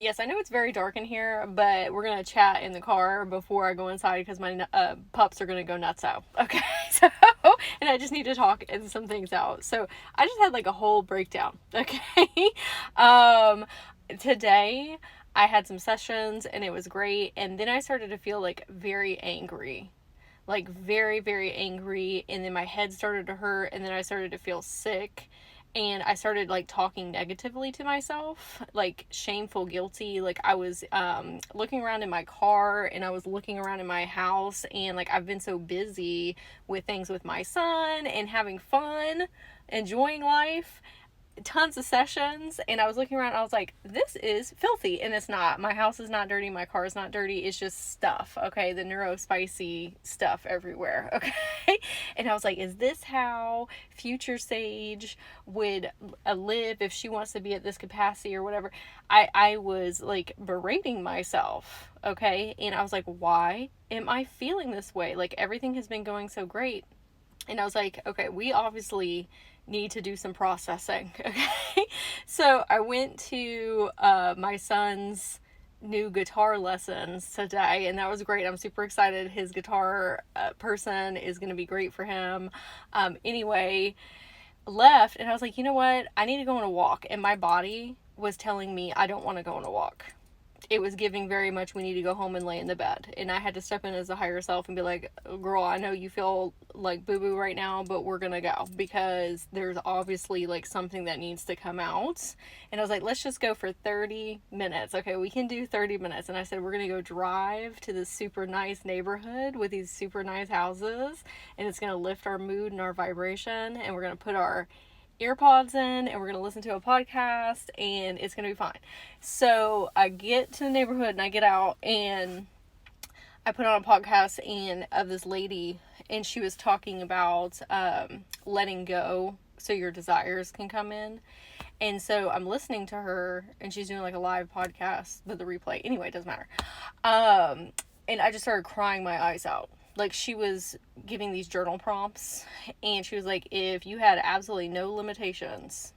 Yes, I know it's very dark in here, but we're gonna chat in the car before I go inside because my pups are gonna go nuts out. Okay, so and I just need to talk and some things out. So I just had like a whole breakdown. Okay, um, today I had some sessions and it was great, and then I started to feel like very angry, like very very angry, and then my head started to hurt, and then I started to feel sick, and I started like talking negatively to myself, like shameful, guilty. Like I was looking around in my car, and I was looking around in my house, and like I've been so busy with things with my son and having fun, enjoying life, tons of sessions, and I was looking around and I was like, this is filthy, and it's not. My house is not dirty, my car is not dirty, it's just stuff, okay? The neurospicy stuff everywhere, okay? And I was like, is this how future Sage would live if she wants to be at this capacity or whatever? I was like berating myself, okay? And I was like, why am I feeling this way? Like everything has been going so great. And I was like, okay, we obviously need to do some processing. Okay. So I went to my son's new guitar lessons today, and that was great. I'm super excited. His guitar person is going to be great for him. Anyway, left, and I was like, you know what? I need to go on a walk. And my body was telling me I don't want to go on a walk. It was giving very much, we need to go home and lay in the bed. And I had to step in as a higher self and be like, girl, I know you feel like boo-boo right now, but we're gonna go because there's obviously like something that needs to come out. And I was like, let's just go for 30 minutes. Okay, we can do 30 minutes. And I said, we're gonna go drive to this super nice neighborhood with these super nice houses, and it's gonna lift our mood and our vibration, and we're gonna put our earpods in, and we're going to listen to a podcast, and it's going to be fine. So I get to the neighborhood and I get out, and I put on a podcast and of this lady, and she was talking about letting go so your desires can come in. And so I'm listening to her, and she's doing like a live podcast, but the replay, anyway, it doesn't matter. And I just started crying my eyes out. Like, she was giving these journal prompts, and she was like, if you had absolutely no limitations,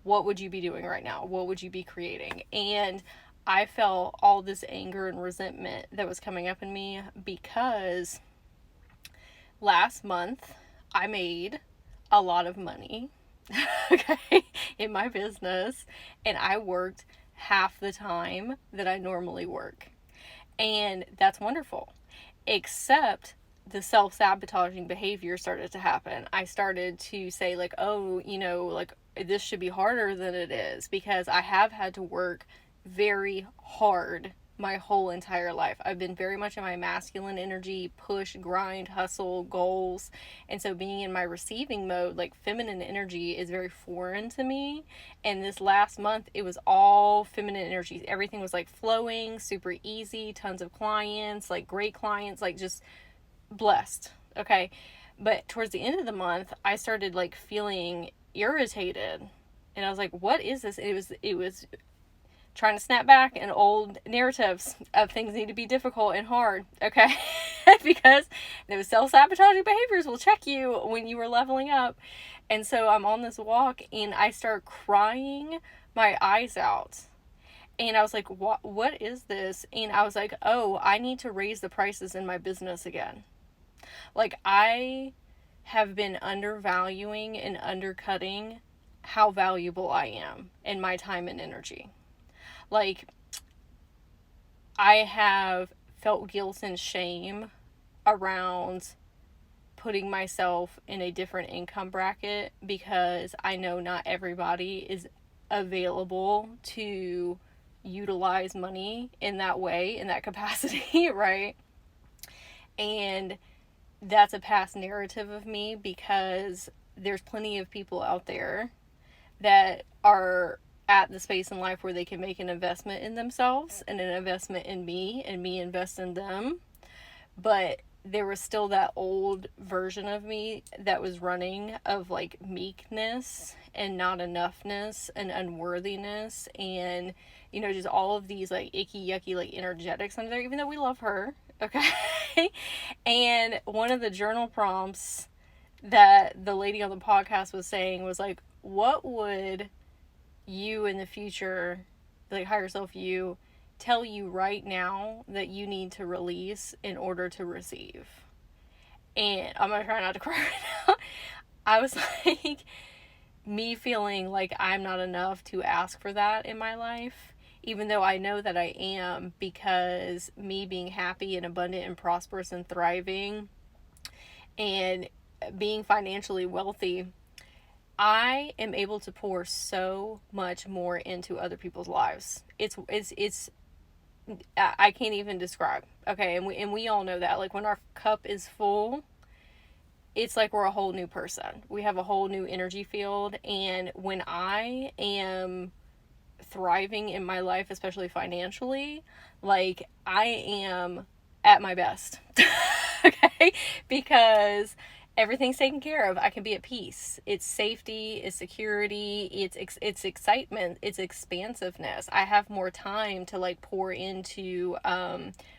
what would you be doing right now? What would you be creating? And I felt all this anger and resentment that was coming up in me because last month I made a lot of money, okay, in my business, and I worked half the time that I normally work. And that's wonderful. Except the self-sabotaging behavior started to happen. I started to say like, oh, you know, like this should be harder than it is, because I have had to work very hard my whole entire life. I've been very much in my masculine energy, push, grind, hustle, goals. And so being in my receiving mode, like feminine energy is very foreign to me. And this last month, it was all feminine energy. Everything was like flowing, super easy, tons of clients, like great clients, like just blessed. Okay. But towards the end of the month, I started like feeling irritated. And I was like, what is this? It was trying to snap back in old narratives of things need to be difficult and hard, okay? Because those self-sabotaging behaviors will check you when you are leveling up. And so I'm on this walk, and I start crying my eyes out. And I was like, what is this? And I was like, oh, I need to raise the prices in my business again. Like, I have been undervaluing and undercutting how valuable I am in my time and energy. Like, I have felt guilt and shame around putting myself in a different income bracket because I know not everybody is available to utilize money in that way, in that capacity, right? And that's a past narrative of me because there's plenty of people out there that are at the space in life where they can make an investment in themselves and an investment in me, and me invest in them. But there was still that old version of me that was running of like meekness and not enoughness and unworthiness, and you know, just all of these like icky yucky like energetics under there, even though we love her, okay? And one of the journal prompts that the lady on the podcast was saying was like, what would you in the future like higher self you tell you right now that you need to release in order to receive. And I'm gonna try not to cry right now. I was like, me feeling like I'm not enough to ask for that in my life, even though I know that I am, because me being happy and abundant and prosperous and thriving and being financially wealthy, I am able to pour so much more into other people's lives. It's I can't even describe. Okay, and we all know that. Like, when our cup is full, it's like we're a whole new person. We have a whole new energy field. And when I am thriving in my life, especially financially, like, I am at my best. Okay, because everything's taken care of. I can be at peace. It's safety, it's security, it's excitement, it's expansiveness. I have more time to like pour into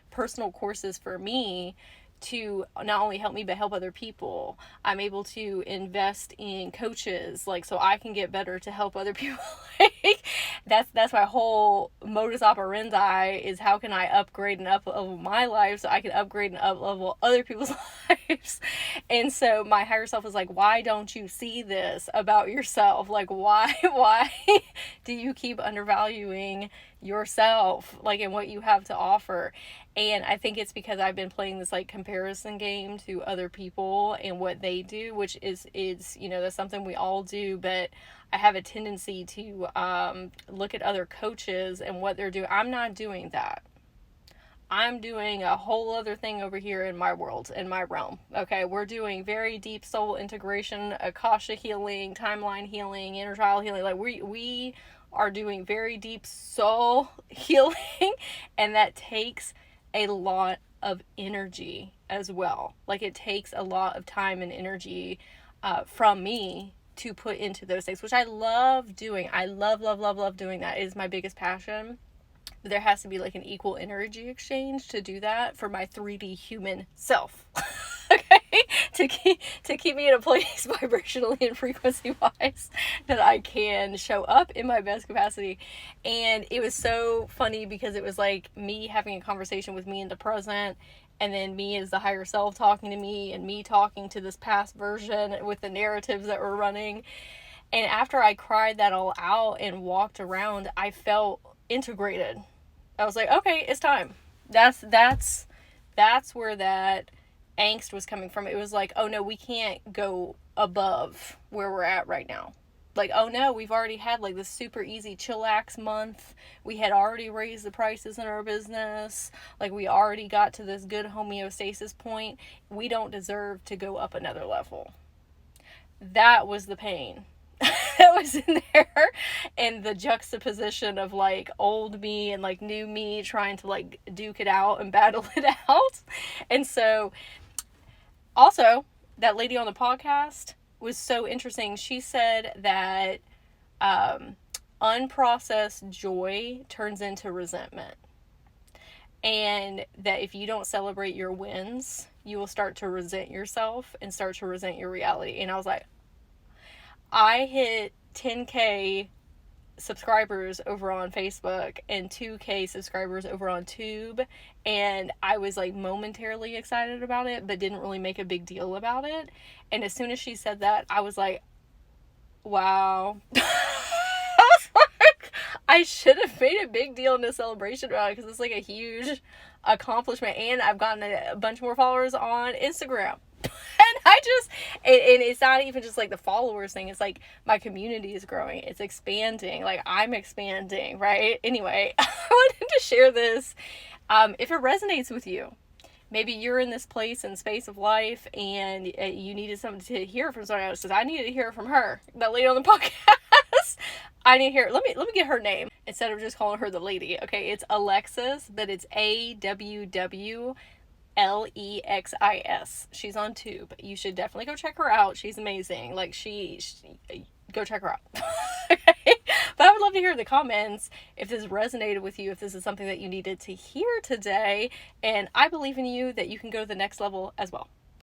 personal courses for me to not only help me but help other people. I'm able to invest in coaches, like, so I can get better to help other people. Like, that's my whole modus operandi, is how can I upgrade and up level my life so I can upgrade and up level other people's lives. And so my higher self is like, why don't you see this about yourself? Like, why do you keep undervaluing yourself, like, and what you have to offer? And I think it's because I've been playing this like comparison game to other people and what they do, which is, you know, that's something we all do, but I have a tendency to look at other coaches and what they're doing. I'm not doing that. I'm doing a whole other thing over here in my world, in my realm. Okay, we're doing very deep soul integration, Akashic healing, timeline healing, inner child healing. Like, we are doing very deep soul healing, and that takes a lot of energy as well. Like, it takes a lot of time and energy from me to put into those things, which I love doing. I love doing that. It is my biggest passion. But there has to be like an equal energy exchange to do that for my 3D human self. Okay, to keep me in a place vibrationally and frequency wise that I can show up in my best capacity. And it was so funny because it was like me having a conversation with me in the present, and then me as the higher self talking to me, and me talking to this past version with the narratives that were running. And after I cried that all out and walked around, I felt integrated. I was like, okay, it's time. That's where that angst was coming from. It was like, oh no, we can't go above where we're at right now. Like, oh no, we've already had like this super easy chillax month. We had already raised the prices in our business. Like, we already got to this good homeostasis point. We don't deserve to go up another level. That was the pain that was in there, and the juxtaposition of like old me and like new me trying to like duke it out and battle it out. And so also, that lady on the podcast was so interesting. She said that unprocessed joy turns into resentment, and that if you don't celebrate your wins, you will start to resent yourself and start to resent your reality. And I was like, I hit 10K subscribers over on Facebook and 2K subscribers over on Tube, and I was like momentarily excited about it, but didn't really make a big deal about it. And as soon as she said that, I was like, wow. I was like, I should have made a big deal in a celebration about it, because it's like a huge accomplishment, and I've gotten a bunch more followers on Instagram. And it's not even just like the followers thing. It's like my community is growing. It's expanding. Like, I'm expanding, right? Anyway, I wanted to share this. If it resonates with you, maybe you're in this place and space of life, and you needed something to hear from someone else. Because I needed to hear it from her, that lady on the podcast. I need to hear. Let me get her name instead of just calling her the lady. Okay, it's Alexis, but it's AWW. Lexis. She's on Tube. You should definitely go check her out. She's amazing. Like, she go check her out. Okay? But I would love to hear in the comments if this resonated with you, if this is something that you needed to hear today. And I believe in you that you can go to the next level as well.